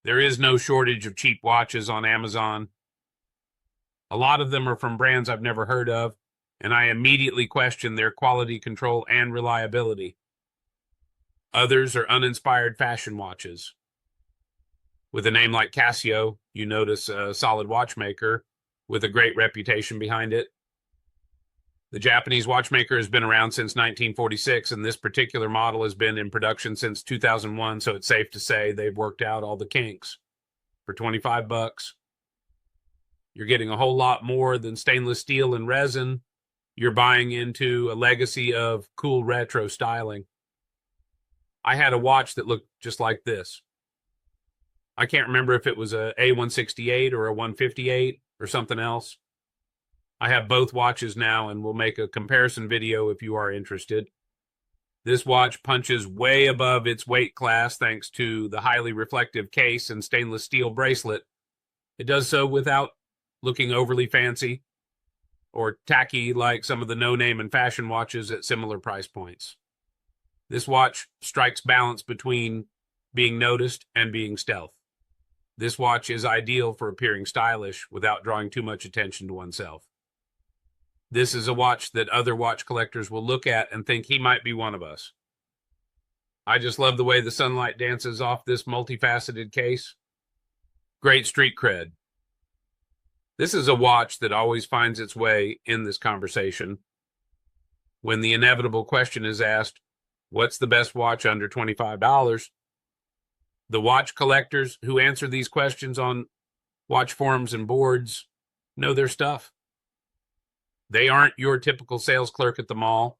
There is no shortage of cheap watches on Amazon. A lot of them are from brands I've never heard of, and I immediately question their quality control and reliability. Others are uninspired fashion watches. With a name like Casio, you notice a solid watchmaker with a great reputation behind it. The Japanese watchmaker has been around since 1946, and this particular model has been in production since 2001, so it's safe to say they've worked out all the kinks. For 25 bucks, you're getting a whole lot more than stainless steel and resin. You're buying into a legacy of cool retro styling. I had a watch that looked just like this. I can't remember if it was a A168 or a 158 or something else. I have both watches now and will make a comparison video if you are interested. This watch punches way above its weight class thanks to the highly reflective case and stainless steel bracelet. It does so without looking overly fancy or tacky like some of the no-name and fashion watches at similar price points. This watch strikes balance between being noticed and being stealth. This watch is ideal for appearing stylish without drawing too much attention to oneself. This is a watch that other watch collectors will look at and think he might be one of us. I just love the way the sunlight dances off this multifaceted case. Great street cred. This is a watch that always finds its way in this conversation. When the inevitable question is asked, what's the best watch under $25? The watch collectors who answer these questions on watch forums and boards know their stuff. They aren't your typical sales clerk at the mall.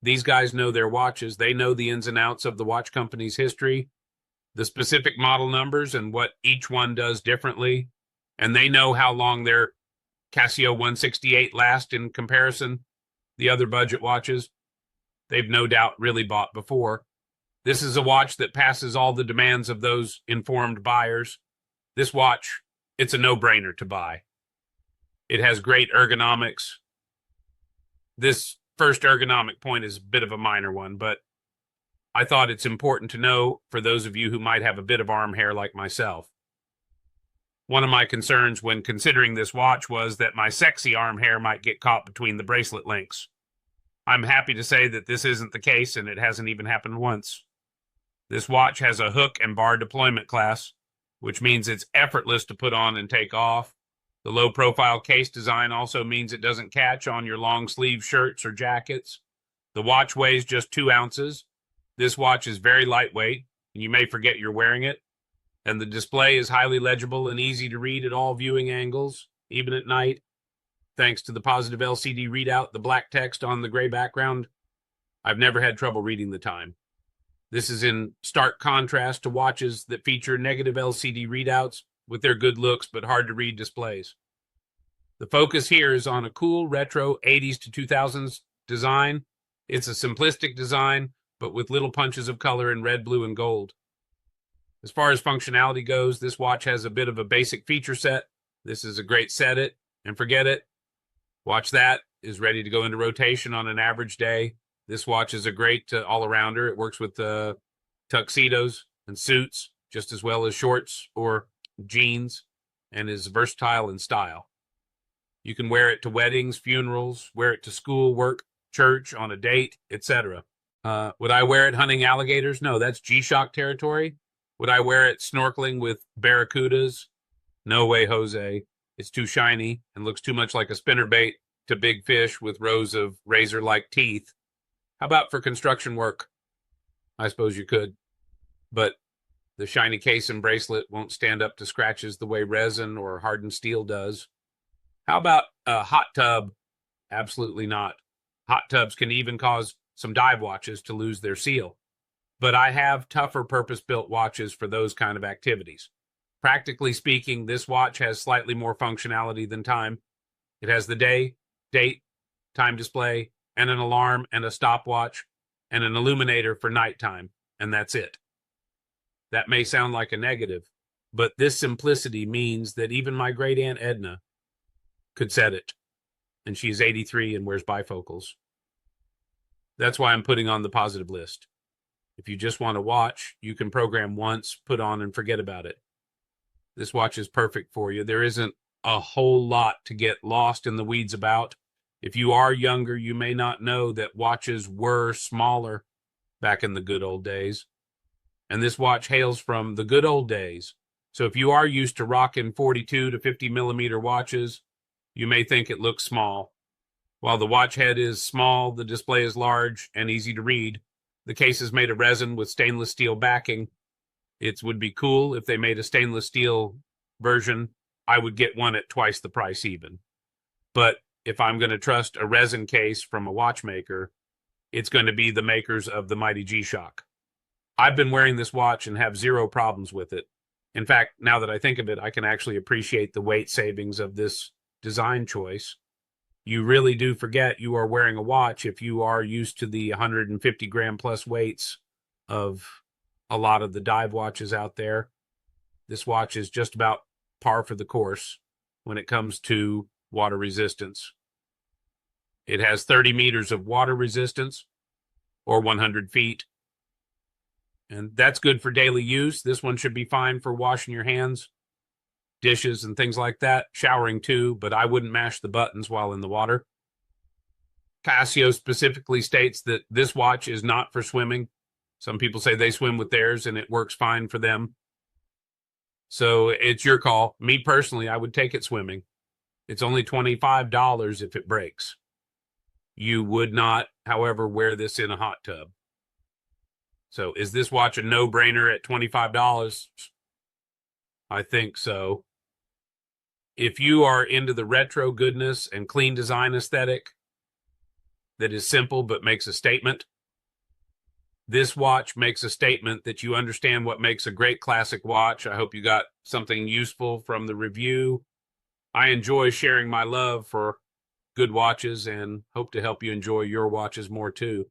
These guys know their watches. They know the ins and outs of the watch company's history, the specific model numbers, and what each one does differently. And they know how long their Casio 168 last in comparison. The other budget watches, they've no doubt really bought before. This is a watch that passes all the demands of those informed buyers. This watch, it's a no-brainer to buy. It has great ergonomics. This first ergonomic point is a bit of a minor one, but I thought it's important to know for those of you who might have a bit of arm hair like myself. One of my concerns when considering this watch was that my sexy arm hair might get caught between the bracelet links. I'm happy to say that this isn't the case, and it hasn't even happened once. This watch has a hook and bar deployment class, which means it's effortless to put on and take off. The low-profile case design also means it doesn't catch on your long-sleeve shirts or jackets. The watch weighs just 2 ounces. This watch is very lightweight, and you may forget you're wearing it. And the display is highly legible and easy to read at all viewing angles, even at night. Thanks to the positive LCD readout, the black text on the gray background, I've never had trouble reading the time. This is in stark contrast to watches that feature negative LCD readouts with their good looks but hard-to-read displays. The focus here is on a cool retro 80s to 2000s design. It's a simplistic design, but with little punches of color in red, blue, and gold. As far as functionality goes, this watch has a bit of a basic feature set. This is a great set it and forget it. Watch that is ready to go into rotation on an average day. This watch is a great all-arounder. It works with tuxedos and suits just as well as shorts or jeans, and is versatile in style. You can wear it to weddings, funerals, wear it to school, work, church, on a date, etc. Would I wear it hunting alligators? No, that's G-Shock territory. Would I wear it snorkeling with barracudas? No way, Jose. It's too shiny and looks too much like a spinnerbait to big fish with rows of razor-like teeth. How about for construction work? I suppose you could, but the shiny case and bracelet won't stand up to scratches the way resin or hardened steel does. How about a hot tub? Absolutely not. Hot tubs can even cause some dive watches to lose their seal. But I have tougher purpose-built watches for those kind of activities. Practically speaking, this watch has slightly more functionality than time. It has the day, date, time display, and an alarm and a stopwatch, and an illuminator for nighttime, and that's it. That may sound like a negative, but this simplicity means that even my great Aunt Edna could set it, and she's 83 and wears bifocals. That's why I'm putting on the positive list. If you just want to watch, you can program once, put on, and forget about it. This watch is perfect for you. There isn't a whole lot to get lost in the weeds about. If you are younger, you may not know that watches were smaller back in the good old days. And this watch hails from the good old days. So if you are used to rocking 42 to 50 millimeter watches, you may think it looks small. While the watch head is small, the display is large and easy to read. The case is made of resin with stainless steel backing. It would be cool if they made a stainless steel version. I would get one at twice the price even. But if I'm going to trust a resin case from a watchmaker, it's going to be the makers of the mighty G-Shock. I've been wearing this watch and have zero problems with it. In fact, now that I think of it, I can actually appreciate the weight savings of this design choice. You really do forget you are wearing a watch if you are used to the 150 gram plus weights of a lot of the dive watches out there. This watch is just about par for the course when it comes to water resistance. It has 30 meters of water resistance, or 100 feet. And that's good for daily use. This one should be fine for washing your hands, dishes, and things like that. Showering too, but I wouldn't mash the buttons while in the water. Casio specifically states that this watch is not for swimming. Some people say they swim with theirs and it works fine for them. So it's your call. Me personally, I would take it swimming. It's only $25 if it breaks. You would not, however, wear this in a hot tub. So is this watch a no-brainer at $25? I think so. If you are into the retro goodness and clean design aesthetic that is simple but makes a statement, this watch makes a statement that you understand what makes a great classic watch. I hope you got something useful from the review. I enjoy sharing my love for good watches and hope to help you enjoy your watches more too.